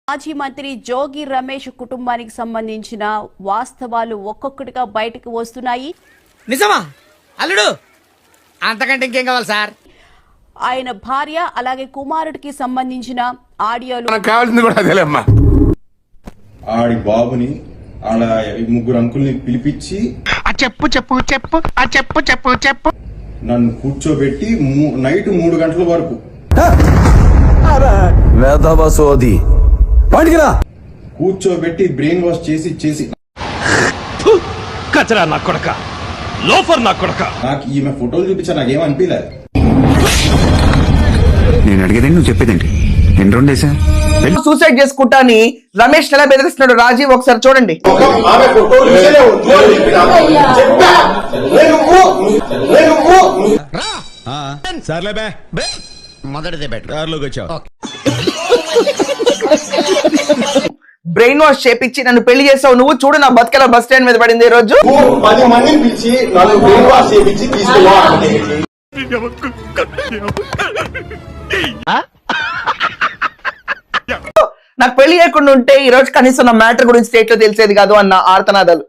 మాజీ మంత్రి జోగి రమేష్ కుటుంబానికి సంబంధించిన వాస్తవాలు ఒక్కొక్కటిగా బయటకు వస్తున్నాయి. నిజమా అల్లుడు? అంతకంటే ఇంకేం కావాలి సార్? ఆయన భార్య అలాగే కుమారుడికి సంబంధించిన ఆడియోలు కావాల్సింది కూడా అదేలేమ్మా. ఆడి బాబుని ఆడ ముగ్గురు అంకుల్ని పిలిపించి చెప్పు చెప్పు చెప్పు చెప్పు చెప్పు చెప్పు నన్ను కూర్చోబెట్టి నైట్ 3 గంటల వరకు వేదవసోది కూర్చోబెట్టి బ్రెయిన్ వాష్ చేసి కచరా నా కొడక, లోఫర్ నా కొడక. నాకు ఈమె ఫోటోలు చూపించా నాకేం అనిపించలేదు. నేను అడిగేదండి, నువ్వు చెప్పేదేంటి? ఎన్ని రెండు వేసా సూసైడ్ చేసుకుంటా అని రమేష్ ఎలా బెదిరిస్తున్నాడు రాజీవ్ ఒకసారి చూడండి. బ్రెయిన్ వాష్ చేపించి నన్ను పెళ్లి చేసావు నువ్వు, చూడు నా బతుకెలా బస్ స్టాండ్ మీద పడింది ఈ రోజు. 10 మందిని పిలిచి నన్ను బ్రెయిన్ వాష్ చేపించి తీసుకున్నా. నాకు పెళ్లి చేయకుండా ఉంటే ఈ రోజు కనీసం నా మ్యాటర్ గురించి స్టేట్ లో తెలిసేది కాదు అన్న ఆర్తనాదాలు.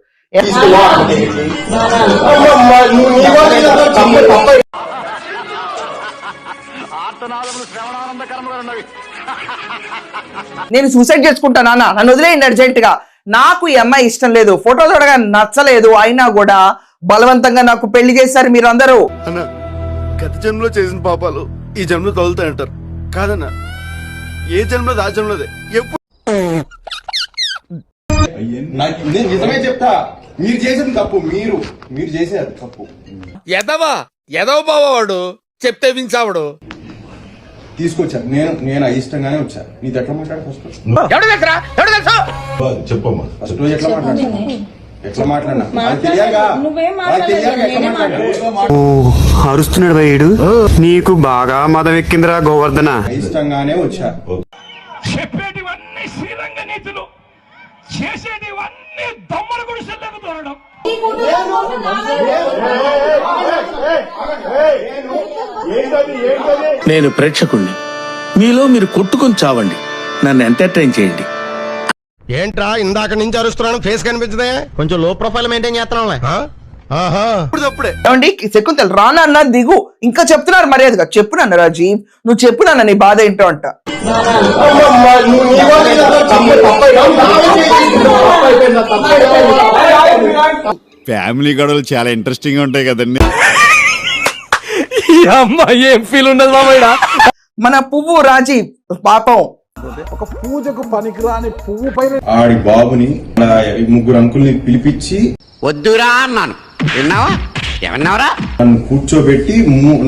నేను సూసైడ్ చేసుకుంటా నాన్న, నన్ను వదిలేయండి అర్జెంట్ గా. నాకు ఈ అమ్మాయి ఇష్టం లేదు, ఫోటో చూడగా నచ్చలేదు, అయినా కూడా బలవంతంగా నాకు పెళ్లి చేశారు మీరు అందరూ. అన్న, గత జన్మలో చేసిన పాపాలు ఈ జన్మలో తగులుతాయంటారు కాదన్న, ఏ జన్మలో ఆ జన్మలోదే. నేను నిజమే చెప్తా, మీరు చేసిన తప్పు, మీరు చేసేది తప్పు. ఎదవ బావాడు చెప్తే వించావుడు తీసుకొచ్చాను నేను అయిష్టంగానే వచ్చా. నీతో ఎట్లా మాట్లాడు ఫస్ట్ చెప్పమ్మా. ఫస్ట్ రోజు ఎట్లా మాట్లాడినా అరుస్తున్నాడు భయ్యుడు, నీకు బాగా మదం ఎక్కిందిరా గోవర్ధన. అయిష్టంగానే వచ్చా. చెప్పేటివన్నీ శ్రీరంగ నీతులు, చేసేటివన్నీ దొమ్మల గుడిసెల్లకు తోరడం. నేను ప్రేక్షకుణ్ణి, మీలో మీరు కొట్టుకొని చావండి, నన్ను ఎంటర్టైన్ చేయండి. ఏంట్రా ఇందాక నుంచి అరుస్తున్నాను, ఫేస్ కనిపించదే? కొంచెం లో ప్రొఫైల్ మెయింటైన్ చేస్తున్నాం. ఏమండి శకుంతల రానా అన్న దిగు, ఇంకా చెప్తున్నారు మర్యాదగా. చెప్పు నాన్న రాజీవ్, నువ్వు చెప్పు నాన్న నీ బాధ ఏంటో అంట. ఫ్యామిలీ గొడవలు చాలా ఇంట్రెస్టింగ్ గా ఉంటాయి కదండి. ఏం ఫీల్ ఉండదు మామయ్య. మన పువ్వు రాజీవ్ పాపం ఒక పూజకు పనికిరాని పువ్వు పైన ఆడి బాబుని ముగ్గురు అంకుల్ని పిలిపించి వద్దురా అన్నాను, విన్నావా? ఏమన్నావరా? నన్ను కూర్చోబెట్టి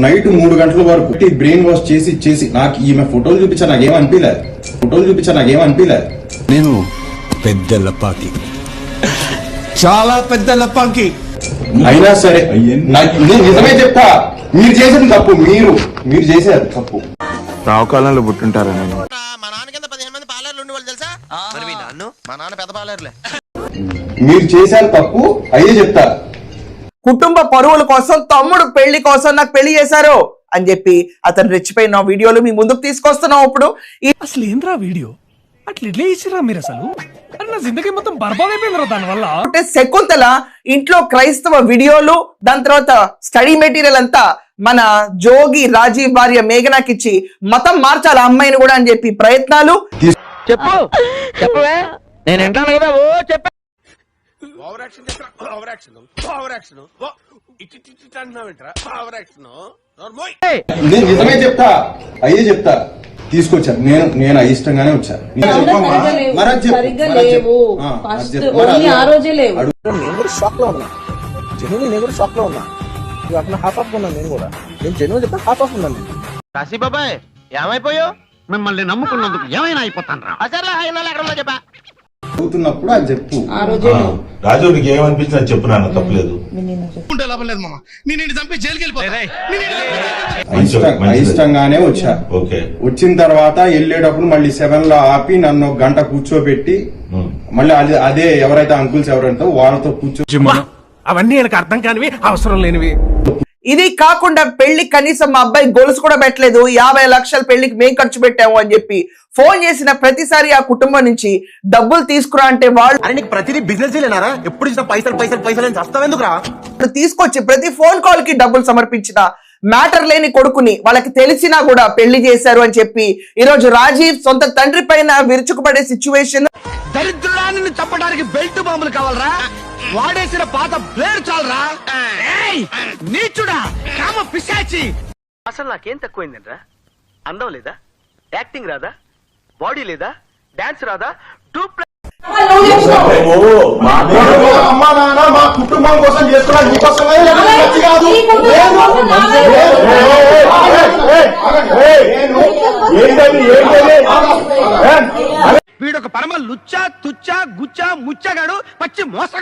నైట్ 3 గంటల వరకు బ్రెయిన్ వాష్ చేసి నాకు ఈమె ఫోటోలు చూపించా నాకేం అనిపించలేదు. నేను పెద్ద లపాకి, చాలా పెద్ద లపాకి. అయినా సరే నేను నిజమే చెప్తా, మీరు చేసిన తప్పు, మీరు చేసేది తప్పు. రావుకాలంలో పుట్టుంటారా నేను? మా నాన్న కింద 15 మంది పాలేర్లు ఉండేవాళ్ళు తెలుసా? మరి మీ నాన్న? మా నాన్న పెద్ద పాలేరులే. మీరు చేశారు తప్పు, అయ్యే చెప్తా. కుటుంబ పరువుల కోసం తమ్ముడు పెళ్లి కోసం నాకు పెళ్లి చేశారు అని చెప్పి అతను రెచ్చిపోయిన వీడియోలు మీ ముందుకు తీసుకొస్తున్నాం. ఇప్పుడు అసలు ఏంద్రా వీడియో అట్లా ఇట్లా ఇచ్చిరా మీరు? అసలు నా జిందగీ మొత్తం బర్బాద్ అయిపోయిందిరా దాని వల్ల. అంటే శకుంతల ఇంట్లో క్రైస్తవ వీడియోలు, దాని తర్వాత స్టడీ మెటీరియల్ అంతా మన జోగి రాజీవ్ భార్య మేఘనాకిచ్చి మతం మార్చాలి అమ్మాయిని కూడా అని చెప్పి ప్రయత్నాలు. చెప్పవే, నేను వింటాను కదా. ఓ చెప్ప నేను నిజమే చెప్తా, అయ్యే చెప్తా. తీసుకొచ్చాను నేను అయిష్టంగానే వచ్చా. షాక్ లో ఉన్నా, నేను కూడా షాక్ లో ఉన్నా. అట్లా హాఫ్ ఆఫ్ ఉన్నాను నేను కూడా. నేను జెన్యున్ చెప్తా, హాఫ్ ఆఫ్ ఉన్నాను. కాశీ బాబాయ్ ఏమైపోయావు? మిమ్మల్ని నమ్ముకున్నందుకు ఏమైనా అయిపోతాను రా. చెప్పా చదువుతున్నప్పుడు అది చెప్పు. రాజు నీకు ఏమనిపించింది అది చెప్పు నాన్న, తప్పలేదు. అయిష్టంగానే వచ్చా. వచ్చిన తర్వాత వెళ్ళేటప్పుడు మళ్ళీ 7 లో ఆపి నన్ను 1 గంట కూర్చోబెట్టి మళ్ళీ అదే ఎవరైతే అంకుల్స్ ఎవరైతే వాళ్ళతో కూర్చో అవన్నీ నాకు అర్థం కానివి, అవసరం లేనివి. ఇది కాకుండా పెళ్లి కనీసం మా అబ్బాయి గొలుసు కూడా పెట్టలేదు, 50 లక్షలు పెళ్లికి మేము ఖర్చు పెట్టాము అని చెప్పి ఫోన్ చేసిన ప్రతిసారి ఆ కుటుంబం నుంచి డబ్బులు తీసుకురా అంటే వాళ్ళు అరే నీకు ప్రతిదీ బిజినెస్ లేనారా? ఎప్పుడు ఇచ్చిన పైసలు పైసలు పైసలు అని చస్తావెందుకురా? తీసుకొచ్చి ప్రతి ఫోన్ కాల్ కి డబ్బులు సమర్పించిన మ్యాటర్ లేని కొడుకుని వాళ్ళకి తెలిసినా కూడా పెళ్లి చేశారు అని చెప్పి ఈ రోజు రాజీవ్ సొంత తండ్రి పైన విరుచుకుపడే సిచ్యువేషన్. దరిద్రుడాన్ని చంపడానికి బెల్ట్ బాంబులు కావాలరా? వాడేసిన పాత బ్లేడ్ చాలరా? నీచుడా, కామ పిశాచి. అసలు నాకేం తక్కువైందిరా? అందం లేదా? యాక్టింగ్ రాదా? బాడీ లేదా? డాన్స్ రాదా? అమ్మా నాన్న మా కుటుంబం కోసం చేస్తున్నా, నీకోసమే నచ్చి కాదు. వీడొక పరమ లుచ్చా తుచ్చా గుచ్చా ముచ్చగాడు, పచ్చి మోస